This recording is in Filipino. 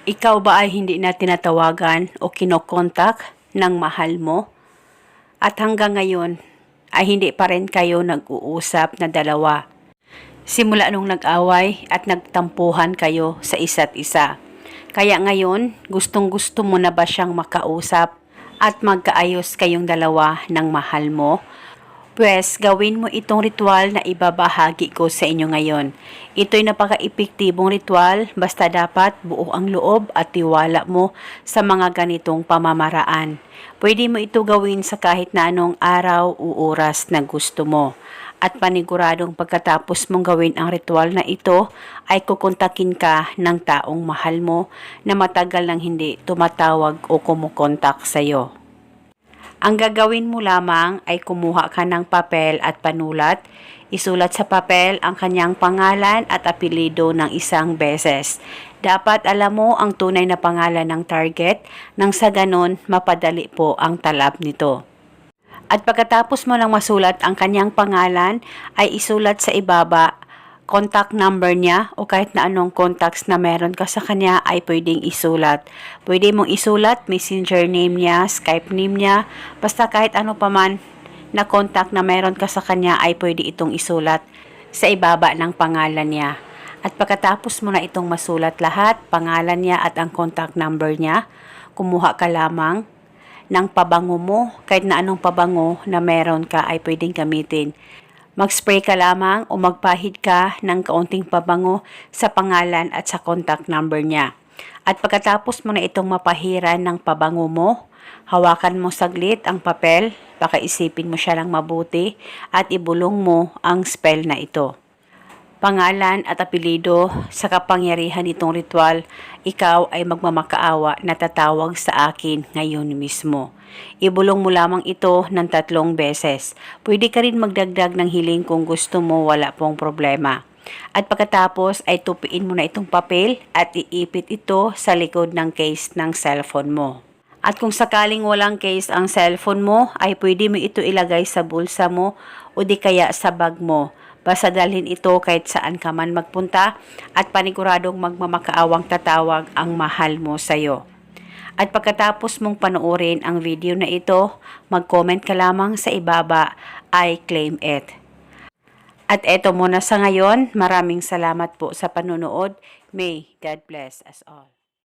Ikaw ba ay hindi na tinatawagan o kinokontak ng mahal mo? At hanggang ngayon ay hindi pa rin kayo nag-uusap na dalawa. Simula nung nag-away at nagtampuhan kayo sa isa't isa. Kaya ngayon, gustong-gusto mo na ba siyang makausap at magkaayos kayong dalawa ng mahal mo? Pwes, gawin mo itong ritual na ibabahagi ko sa inyo ngayon. Ito'y napaka-epektibong ritual, basta dapat buo ang loob at tiwala mo sa mga ganitong pamamaraan. Pwede mo ito gawin sa kahit na anong araw o oras na gusto mo. At paniguradong pagkatapos mong gawin ang ritual na ito, ay kukontakin ka ng taong mahal mo na matagal nang hindi tumatawag o kumukontak sa iyo. Ang gagawin mo lamang ay kumuha ka ng papel at panulat. Isulat sa papel ang kanyang pangalan at apelido ng isang beses. Dapat alam mo ang tunay na pangalan ng target nang sa ganon mapadali po ang talab nito. At pagkatapos mo nang masulat ang kanyang pangalan, ay isulat sa ibaba contact number niya o kahit na anong contacts na meron ka sa kanya ay pwedeng isulat. Pwede mong isulat messenger name niya, Skype name niya, basta kahit ano pa man na contact na meron ka sa kanya ay pwede itong isulat sa ibaba ng pangalan niya. At pagkatapos mo na itong masulat lahat, pangalan niya at ang contact number niya, kumuha ka lamang ng pabango mo, kahit na anong pabango na meron ka ay pwedeng gamitin. Mag-spray ka lamang o magpahid ka ng kaunting pabango sa pangalan at sa contact number niya. At pagkatapos mo na itong mapahiran ng pabango mo, hawakan mo saglit ang papel, pakaisipin mo siya ng mabuti at ibulong mo ang spell na ito. Pangalan at apelido sa kapangyarihan nitong ritual, ikaw ay magmamakaawa na tatawag sa akin ngayon mismo. Ibulong mo lamang ito ng 3 beses. Pwede ka rin magdagdag ng hiling kung gusto mo, wala pong problema. At pagkatapos ay tupiin mo na itong papel at iipit ito sa likod ng case ng cellphone mo. At kung sakaling walang case ang cellphone mo, ay pwede mo ito ilagay sa bulsa mo o di kaya sa bag mo. Basta dalhin ito kahit saan ka man magpunta at paniguradong magmamakaawang tatawag ang mahal mo sa'yo. At pagkatapos mong panoorin ang video na ito, mag-comment ka lamang sa ibaba, I claim it. At eto muna sa ngayon, maraming salamat po sa panonood. May God bless us all.